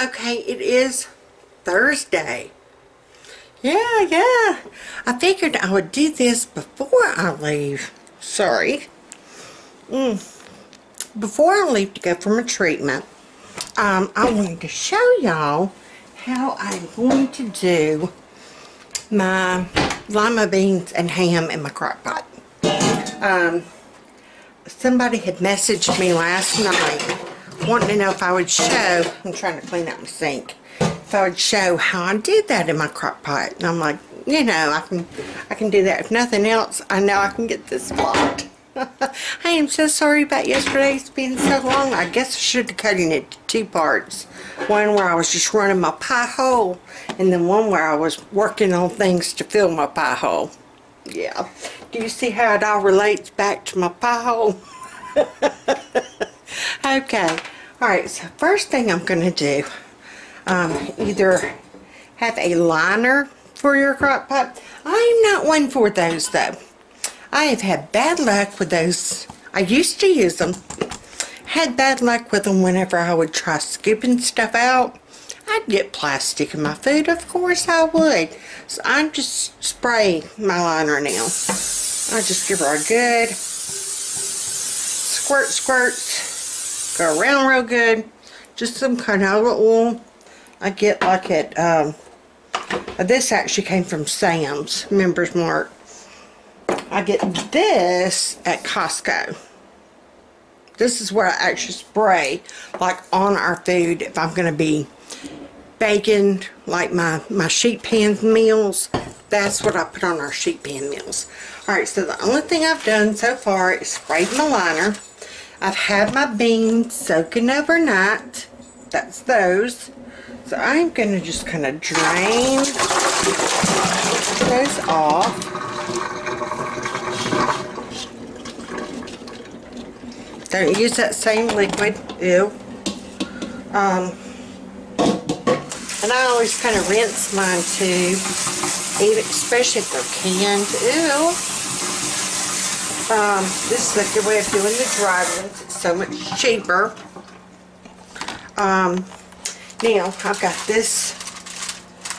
Okay, it is Thursday. Yeah. I figured I would do this before I leave. Sorry. Before I leave to go for my treatment, I wanted to show y'all how I'm going to do my lima beans and ham in my crock pot. Somebody had messaged me last night wanting to know if I would show, I'm trying to clean out my sink, if I would show how I did that in my crock pot. And I'm like, you know, I can do that. If nothing else, I know I can get this vlogged. I am so sorry about yesterday. It's been so long. I guess I should have cut it into two parts. One where I was just running my pie hole, and then one where I was working on things to fill my pie hole. Yeah. Do you see how it all relates back to my pie hole? Okay. Alright, so first thing I'm going to do, either have a liner for your crock pot. I'm not one for those though. I have had bad luck with those. I used to use them. Had bad luck with them whenever I would try scooping stuff out. I'd get plastic in my food, of course I would. So I just spray my liner now. I just give her a good squirt, go around real good. Just some canola oil. I get like it, this actually came from SAMS, Members Mark. I get this at Costco. This is where I actually spray, like on our food, if I'm going to be baking, like my sheet pan meals. That's what I put on our sheet pan meals. Alright, so the only thing I've done so far is sprayed my liner. I've had my beans soaking overnight. That's those. So I'm going to just kind of drain those off. Don't use that same liquid. Ew. And I always kind of rinse mine too, even especially if they're canned. Ew. This is a good way of doing the dry ones. It's so much cheaper. Now I've got this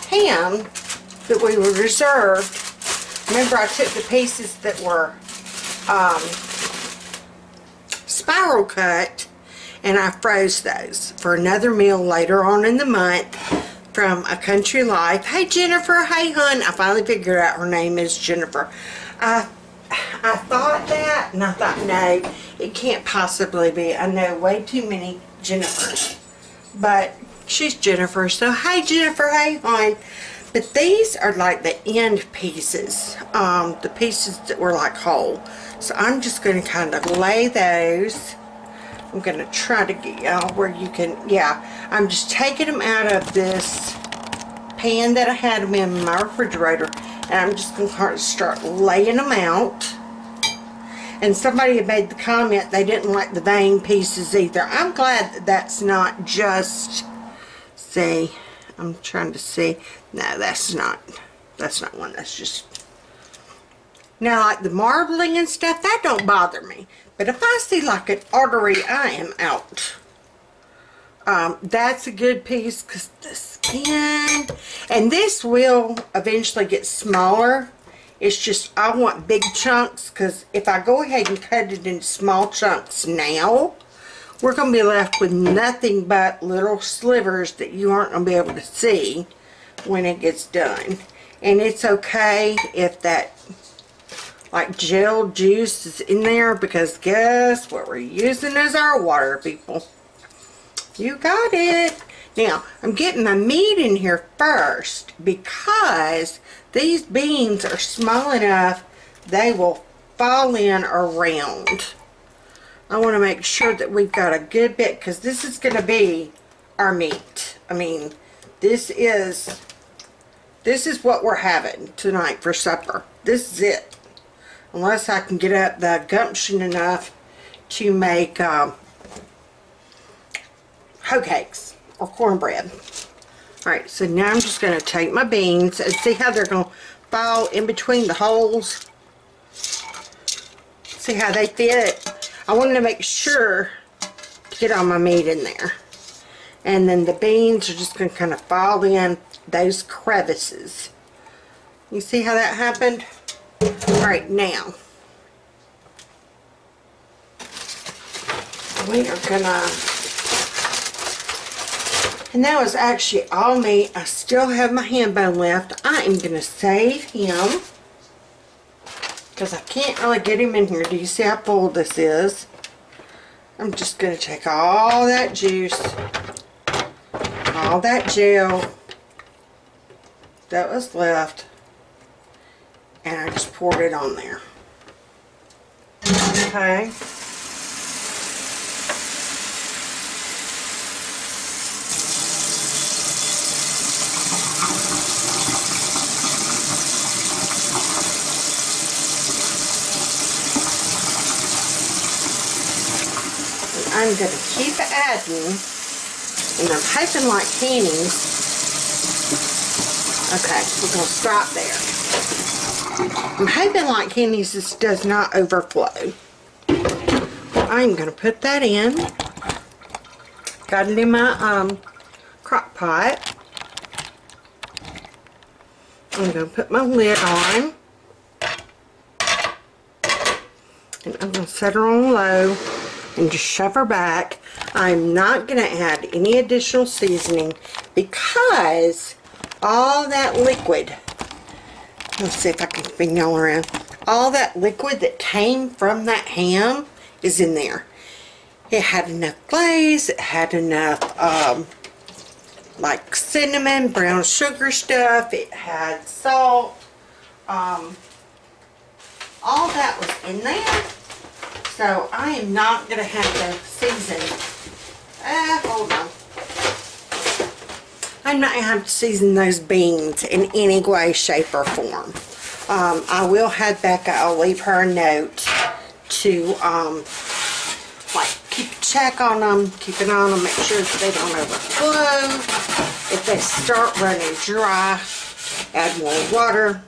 ham that we were reserved. Remember, I took the pieces that were spiral cut, and I froze those for another meal later on in the month from A Country Life. Hey Jennifer, hey hun. I finally figured out her name is Jennifer. I thought that, and I thought, no, it can't possibly be. I know way too many Jennifers, but she's Jennifer. So hey Jennifer, hey hun. But these are like the end pieces, the pieces that were like whole. So I'm just going to kind of lay those. I'm going to try to get y'all where you can, yeah. I'm just taking them out of this pan that I had them in my refrigerator. And I'm just going to start laying them out. And somebody had made the comment they didn't like the vein pieces either. I'm glad that that's not just, see, I'm trying to see. No, that's not one. That's just, now like the marbling and stuff, that don't bother me. But if I see like an artery, I am out. That's a good piece because the skin, and this will eventually get smaller. It's just I want big chunks, because if I go ahead and cut it in small chunks now, we're going to be left with nothing but little slivers that you aren't going to be able to see when it gets done. And it's okay if that like gel juice is in there, because guess what we're using as our water, people. You got it. Now, I'm getting my meat in here first because these beans are small enough they will fall in around. I want to make sure that we've got a good bit, because this is going to be our meat. I mean, this is what we're having tonight for supper. This is it. Unless I can get up the gumption enough to make hoe cakes or cornbread. Alright, so now I'm just going to take my beans and see how they're going to fall in between the holes. See how they fit. I wanted to make sure to get all my meat in there. And then the beans are just going to kind of fall in those crevices. You see how that happened? Alright, now we are gonna, and that was actually all meat. I still have my ham bone left. I am gonna save him because I can't really get him in here. Do you see how full this is? I'm just gonna take all that juice, all that gel that was left, and I just poured it on there. Okay. I'm going to keep adding, and I'm hoping like pennies. Okay, we're going to stop there. I'm hoping like pennies this does not overflow. I'm going to put that in. Got it in my crock pot. I'm going to put my lid on. And I'm going to set her on low and just shove her back. I'm not going to add any additional seasoning because all that liquid, let's see if I can spin y'all around, all that liquid that came from that ham is in there. It had enough glaze, it had enough like cinnamon, brown sugar stuff, it had salt, all that was in there. So I am not going to have to season. Hold on. I'm not going to have to season those beans in any way, shape, or form. I will have Becca, I'll leave her a note to like keep a check on them, keep an eye on them, make sure that they don't overflow. If they start running dry, add more water.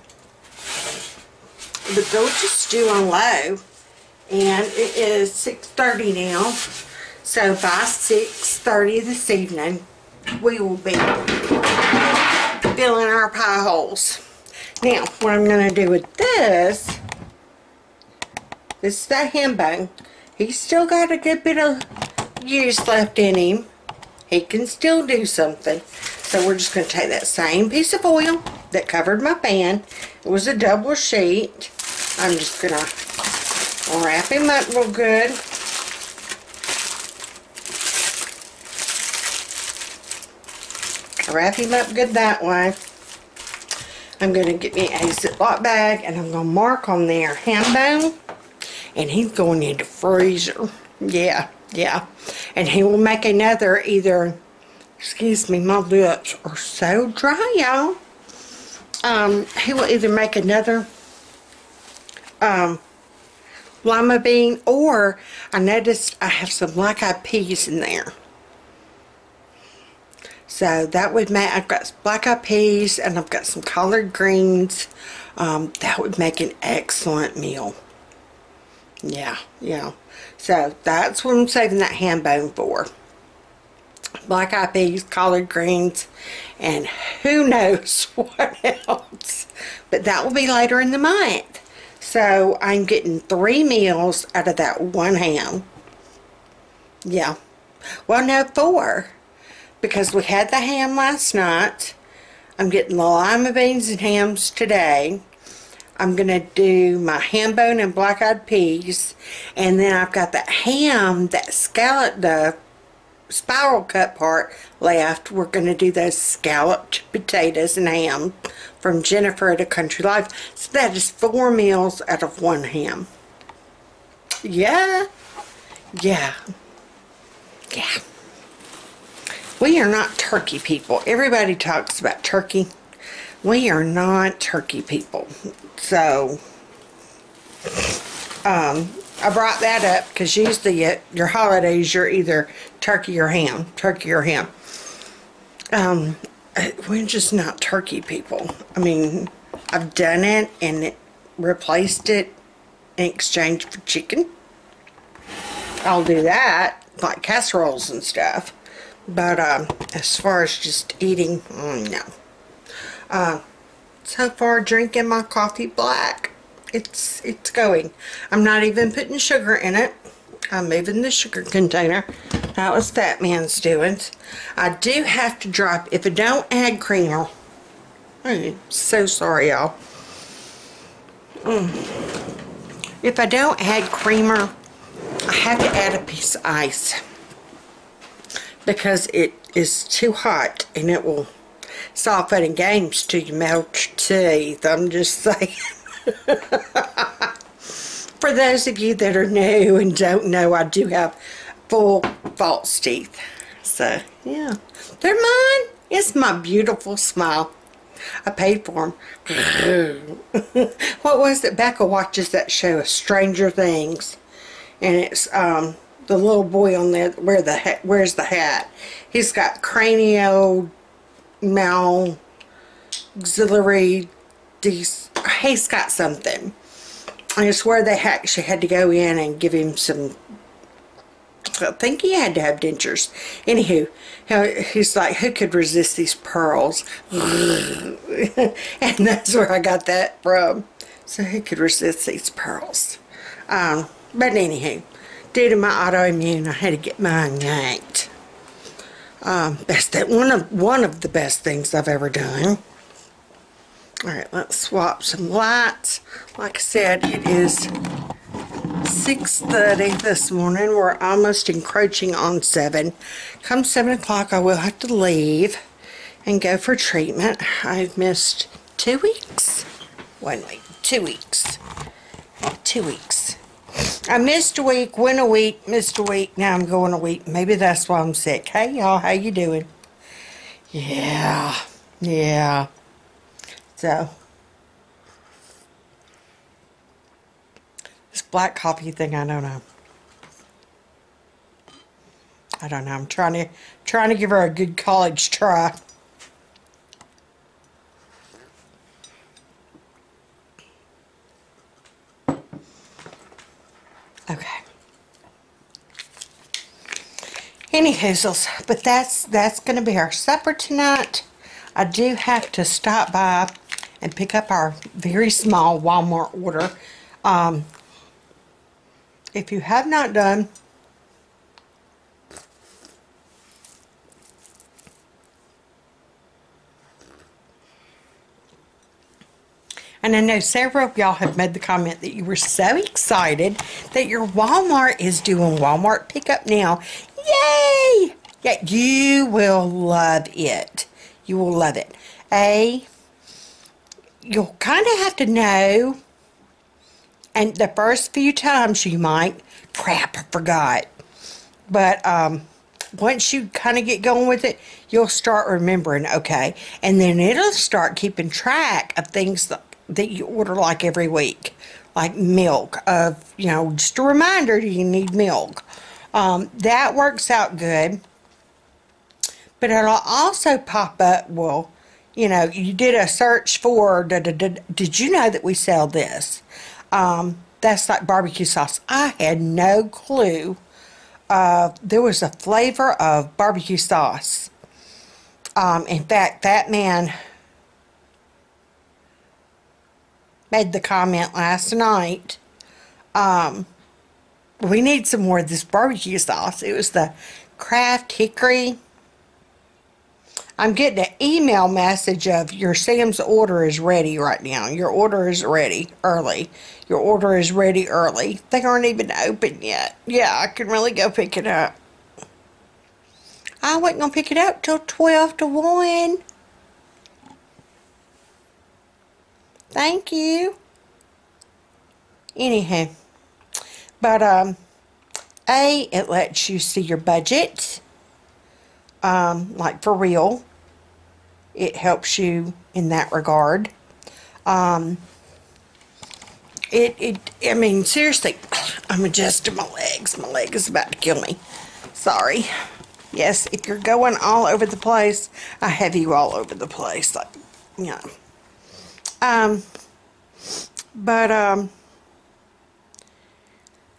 But they'll just stew on low. And it is 6:30 now, so by 6:30 this evening, we will be filling our pie holes. Now, what I'm going to do with this is that ham bone. He's still got a good bit of juice left in him. He can still do something. So we're just going to take that same piece of oil that covered my pan. It was a double sheet. I'm just going to wrap him up real good. Wrap him up good that way. I'm going to get me a Ziploc bag and I'm going to mark on there ham bone. And he's going in the freezer. Yeah. And he will make another either, excuse me, my lips are so dry, y'all. He will either make another lima bean, or I noticed I have some black-eyed peas in there. So that would make, I've got black-eyed peas and I've got some collard greens. That would make an excellent meal. Yeah. So that's what I'm saving that ham bone for. Black-eyed peas, collard greens, and who knows what else. But that will be later in the month. So I'm getting 3 meals out of that one ham. Yeah. Well, no, 4. Because we had the ham last night. I'm getting the lima beans and hams today. I'm going to do my ham bone and black-eyed peas. And then I've got that ham, that scallop, the spiral cut part left. We're going to do those scalloped potatoes and ham from Jennifer at A Country Life. So that is 4 meals out of 1 ham. Yeah. We are not turkey people. Everybody talks about turkey. We are not turkey people. So, I brought that up because usually at your holidays you're either turkey or ham. We're just not turkey people. I mean, I've done it and replaced it in exchange for chicken. I'll do that, like casseroles and stuff. But as far as just eating, no. So far, drinking my coffee black. It's going. I'm not even putting sugar in it. I'm moving the sugar container. That was Fat Man's doings. I do have to drop, if I don't add creamer, I'm so sorry, y'all. If I don't add creamer, I have to add a piece of ice because it is too hot and it will stop fun and games till you melt your teeth. I'm just saying. For those of you that are new and don't know, I do have full false teeth. So, yeah. They're mine. It's my beautiful smile. I paid for them. What was it? Becca watches that show, Stranger Things. And it's the little boy on there wears the hat. He's got cranial auxiliary. He's got something. And it's where they actually had to go in and give him some. I think he had to have dentures. Anywho, he's like, who could resist these pearls? And that's where I got that from. So who could resist these pearls? But anywho, due to my autoimmune, I had to get mine yanked. One of the best things I've ever done. Alright, let's swap some lights. Like I said, it is 6:30 this morning. We're almost encroaching on 7. Come 7 o'clock, I will have to leave and go for treatment. I've missed 2 weeks. 1 week. 2 weeks. 2 weeks. I missed a week, went a week, missed a week. Now I'm going a week. Maybe that's why I'm sick. Hey, y'all, how you doing? Yeah. So, this black coffee thing, I don't know. I'm trying to give her a good college try. Okay. Anyhoozles, but that's going to be our supper tonight. I do have to stop by and pick up our very small Walmart order. If you have not done, and I know several of y'all have made the comment that you were so excited that your Walmart is doing Walmart pickup now. Yay! Yeah, you will love it. You will love it. You'll kind of have to know, and the first few times you might, crap, I forgot. But once you kind of get going with it, you'll start remembering, okay. And then it'll start keeping track of things that you order like every week. Like milk, just a reminder you need milk. That works out good. But it'll also pop up, you did a search for, did you know that we sell this? That's like barbecue sauce. I had no clue there was a flavor of barbecue sauce. In fact, Fat Man made the comment last night, we need some more of this barbecue sauce. It was the Kraft Hickory. I'm getting an email message of your Sam's order is ready right now. Your order is ready early. Your order is ready early. They aren't even open yet. Yeah, I can really go pick it up. I wasn't going to pick it up till 12 to 1. Thank you. Anyhow. But, it lets you see your budget. Like for real. It helps you in that regard. I mean, seriously, I'm adjusting my legs. My leg is about to kill me. Sorry. Yes, if you're going all over the place, I have you all over the place. Like, But,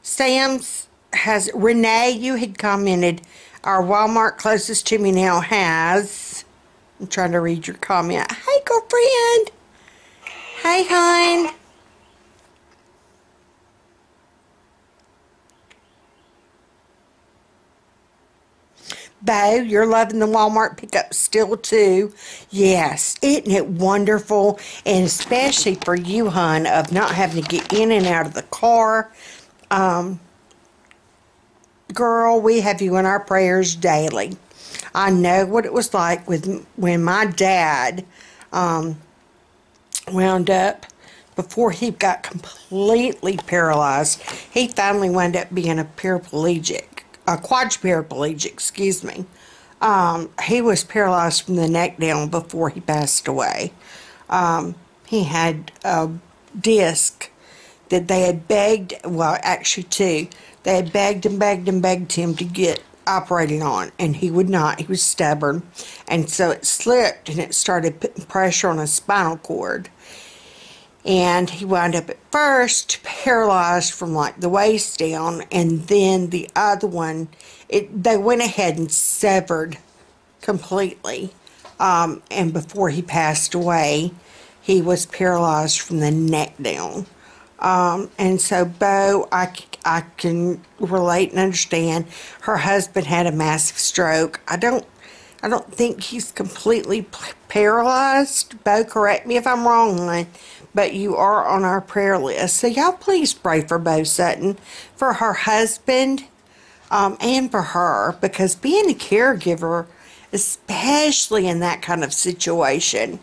Sam's has, Renee, you had commented, our Walmart closest to me now has, I'm trying to read your comment. Hey, girlfriend. Hey, hon. Bo, you're loving the Walmart pickup still too. Yes, isn't it wonderful? And especially for you, hon, of not having to get in and out of the car. Girl, we have you in our prayers daily. I know what it was like with when my dad wound up, before he got completely paralyzed. He finally wound up being a quadriplegic, excuse me. He was paralyzed from the neck down before he passed away. He had a disc that they had begged, well, actually two, they had begged and begged and begged him to get operated on, and he would not. He was stubborn, and so it slipped and it started putting pressure on his spinal cord, and he wound up at first paralyzed from like the waist down, and then the other one, they went ahead and severed completely, and before he passed away he was paralyzed from the neck down. And so Bo, I can relate and understand. Her husband had a massive stroke. I don't think he's completely paralyzed. Bo, correct me if I'm wrong, hon, but you are on our prayer list. So y'all please pray for Bo Sutton, for her husband, and for her, because being a caregiver, especially in that kind of situation,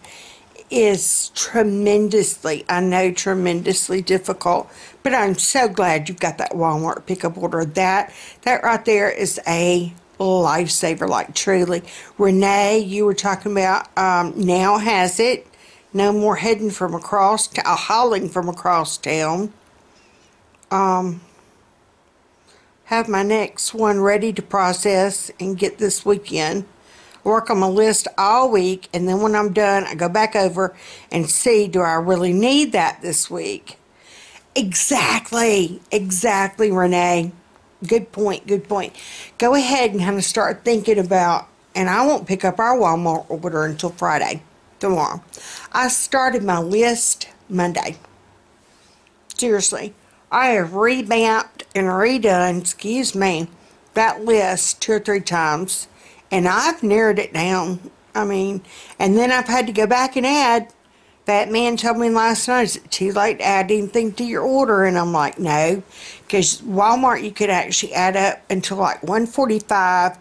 is tremendously difficult. But I'm so glad you've got that Walmart pickup order. That right there is a lifesaver, like truly. Renee, you were talking about now has it. No more heading from across, hauling from across town. Have my next one ready to process and get this weekend. Work on my list all week, and then when I'm done, I go back over and see, do I really need that this week? Exactly, Renee. Good point. Go ahead and kind of start thinking about, and I won't pick up our Walmart order until Friday, tomorrow. I started my list Monday. Seriously, I have revamped and redone, excuse me, that list 2 or 3 times. And I've narrowed it down. I mean, and then I've had to go back and add. That man told me last night, is it too late to add anything to your order? And I'm like, no. Because Walmart, you could actually add up until like 1:45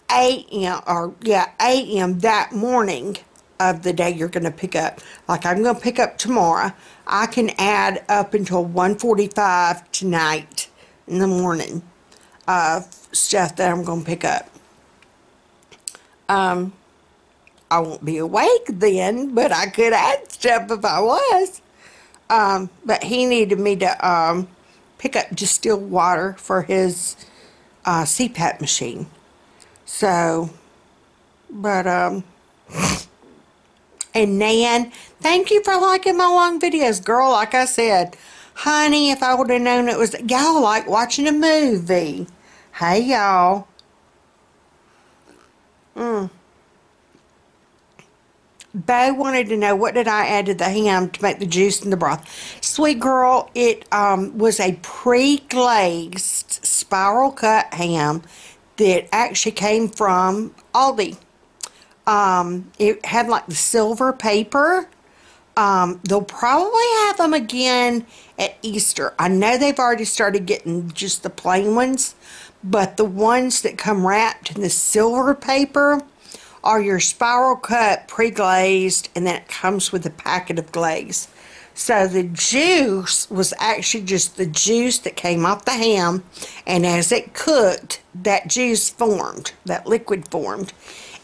a.m. a.m. that morning of the day you're going to pick up. Like I'm going to pick up tomorrow. I can add up until 1:45 tonight in the morning of stuff that I'm going to pick up. I won't be awake then, but I could add stuff if I was. But he needed me to pick up distilled water for his CPAP machine. So, but, and Nan, thank you for liking my long videos, girl. Like I said, honey, if I would have known it was, y'all like watching a movie. Hey, y'all. Bo wanted to know, what did I add to the ham to make the juice in the broth? Sweet girl, it was a pre-glazed spiral cut ham that actually came from Aldi. It had like the silver paper. They'll probably have them again at Easter. I know they've already started getting just the plain ones, but the ones that come wrapped in the silver paper are your spiral cut, pre-glazed, and then it comes with a packet of glaze. So the juice was actually just the juice that came off the ham, and as it cooked, that juice formed, that liquid formed.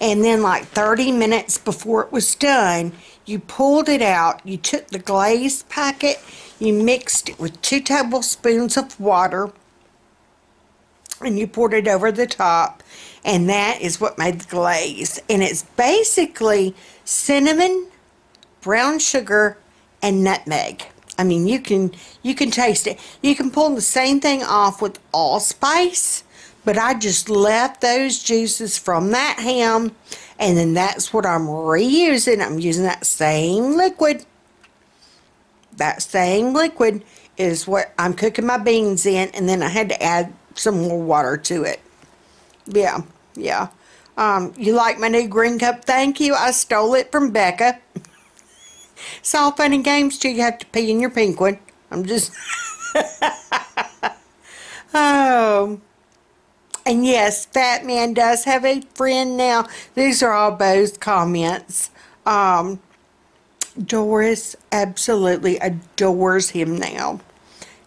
And then like 30 minutes before it was done, you pulled it out, you took the glaze packet, you mixed it with 2 tablespoons of water, and you poured it over the top, and that is what made the glaze. And it's basically cinnamon, brown sugar, and nutmeg. I mean, you can taste it. You can pull the same thing off with allspice, but I just left those juices from that ham, and then that's what I'm reusing. I'm using that same liquid. That same liquid is what I'm cooking my beans in, and then I had to add some more water to it. Yeah, yeah. You like my new green cup? Thank you. I stole it from Becca. It's all fun and games till you have to pee in your pink one. I'm just... Oh. And yes, Fat Man does have a friend now. These are all both comments. Doris absolutely adores him now.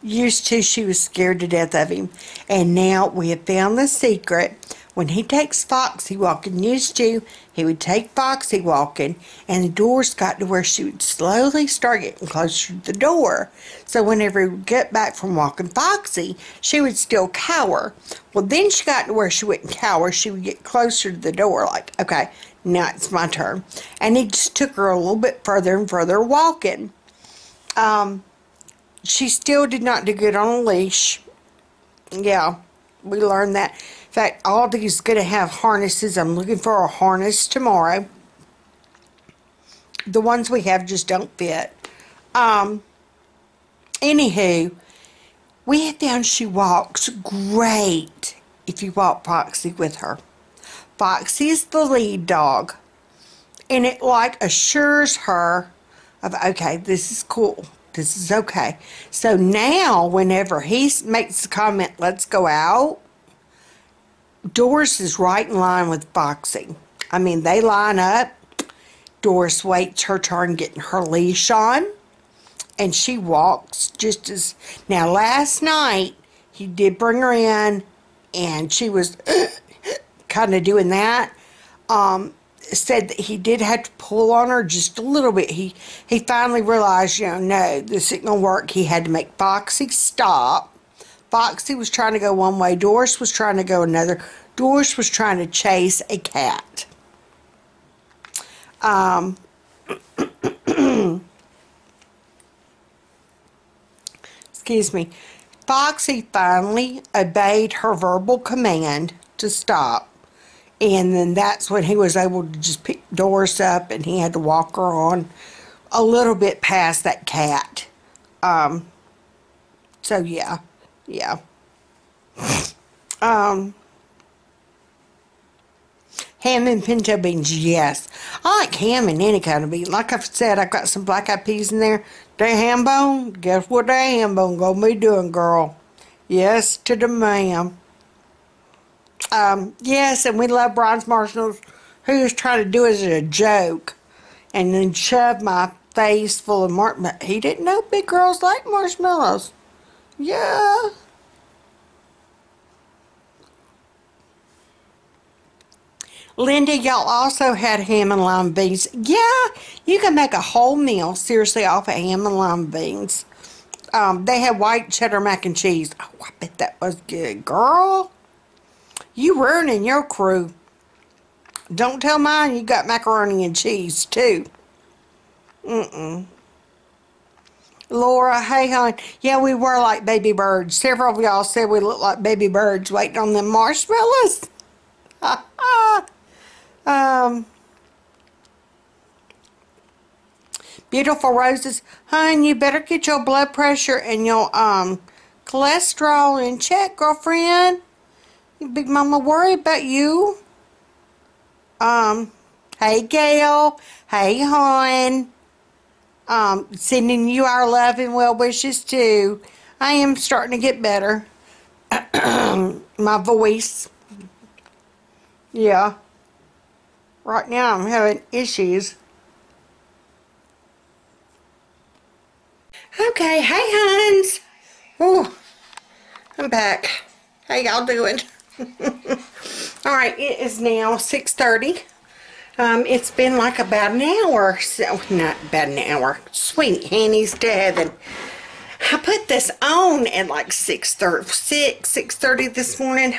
Used to, she was scared to death of him. And now we have found the secret. When he takes Foxy walking, used to, he would take Foxy walking, and Doris got to where she would slowly start getting closer to the door. So whenever he would get back from walking Foxy, she would still cower. Well, then she got to where she wouldn't cower. She would get closer to the door, like, okay, now it's my turn. And he just took her a little bit further and further walking. She still did not do good on a leash. Yeah, we learned that. In fact, Aldi's going to have harnesses. I'm looking for a harness tomorrow. The ones we have just don't fit. Anywho, we have found she walks great if you walk Foxy with her. Foxy is the lead dog. And it like assures her of, okay, this is cool. This is okay. So now, whenever he makes the comment, let's go out, Doris is right in line with Foxy. I mean, they line up. Doris waits her turn getting her leash on. And she walks just as... Now, last night, he did bring her in, and she was kind of doing that. Said that he did have to pull on her just a little bit. He finally realized, you know, no, this isn't going to work. He had to make Foxy stop. Foxy was trying to go one way. Doris was trying to go another. Doris was trying to chase a cat. Excuse me. Foxy finally obeyed her verbal command to stop. And then that's when he was able to just pick Doris up, and he had to walk her on a little bit past that cat. So yeah. Yeah. Ham and pinto beans, yes. I like ham in any kind of bean. Like I've said, I've got some black-eyed peas in there. That ham bone, guess what that ham bone gonna be doing, girl? Yes to the ma'am. Yes, and we love bronze marshmallows. Who was trying to do it as a joke and then shove my face full of marshmallows. He didn't know big girls like marshmallows. Yeah. Linda, y'all also had ham and lima beans. Yeah, you can make a whole meal, seriously, off of ham and lima beans. They had white cheddar mac and cheese. Oh, I bet that was good. Girl, you ruining your crew. Don't tell mine you got macaroni and cheese, too. Laura, hey, hon. Yeah, we were like baby birds. Several of y'all said we looked like baby birds waiting on them marshmallows. Beautiful Roses. Hon, you better get your blood pressure and your cholesterol in check, girlfriend. Your big mama worry about you. Hey, Gail. Hey, hon. Sending you our love and well wishes, too. I am starting to get better. My voice. Yeah. Right now I'm having issues. Okay, hey, huns. Oh, I'm back. How y'all doing? Alright, it is now 6:30. It's been like about an hour. So, not about an hour. Sweet hannies to heaven. I put this on at like 6:30 this morning.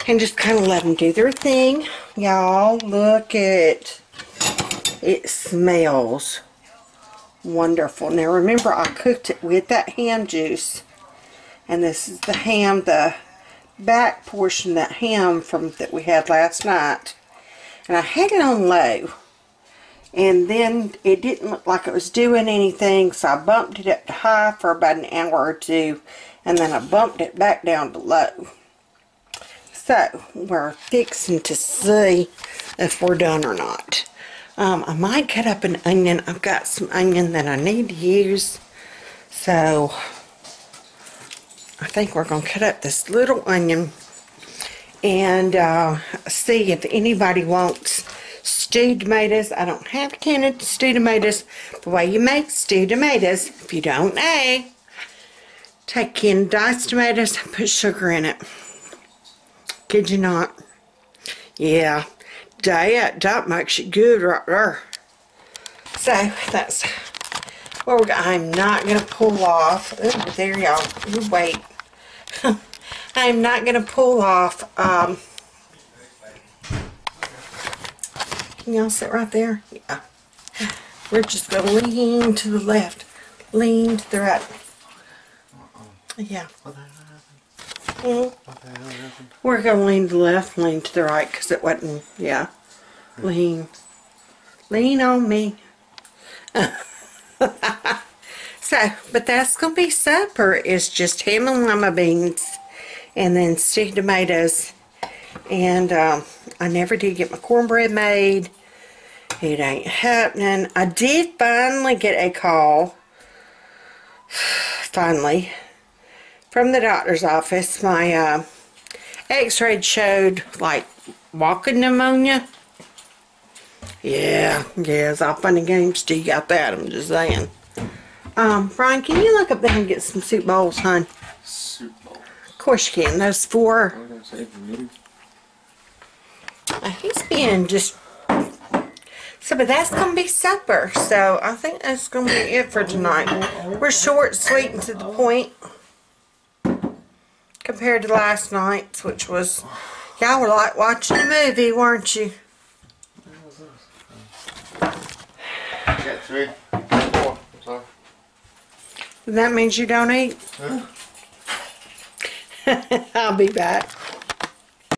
And just kind of let them do their thing. Y'all, look at it. It smells wonderful. Now remember, I cooked it with that ham juice. And this is the ham, the back portion of that ham that we had last night. And I had it on low. And then it didn't look like it was doing anything, so I bumped it up to high for about an hour or two. And then I bumped it back down to low. So, we're fixing to see if we're done or not. I might cut up an onion. I've got some onion that I need to use. So, I think we're going to cut up this little onion and see if anybody wants stewed tomatoes. I don't have a can of stewed tomatoes. The way you make stewed tomatoes, if you don't know, take a can of diced tomatoes and put sugar in it. Kid you not. Yeah, that makes it good right there. So, that's what we're going to. I'm not going to pull off. Ooh, there y'all. You wait. I'm not going to pull off. Can y'all sit right there? Yeah. We're just going to lean to the left. Lean to the right. Yeah. We're going to lean to the left, lean to the right, because it wasn't, yeah. Lean. Lean on me. So, but that's going to be supper. It's just ham and lima beans and then stewed tomatoes. And I never did get my cornbread made. It ain't happening. I did finally get a call, finally, from the doctor's office. My x-ray showed, like, walking pneumonia. Yeah, it's all fun and games till you got that, I'm just saying. Brian, can you look up there and get some soup bowls, hon? Soup bowl? Of course you can. Those four. He's being just... So, but that's going to be supper. So, I think that's going to be it for tonight. We're short, sweet, and to the point. Compared to last night's, which was... Y'all were like watching a movie, weren't you? Yeah, 3, 4, sorry. That means you don't eat? Yeah. I'll be back.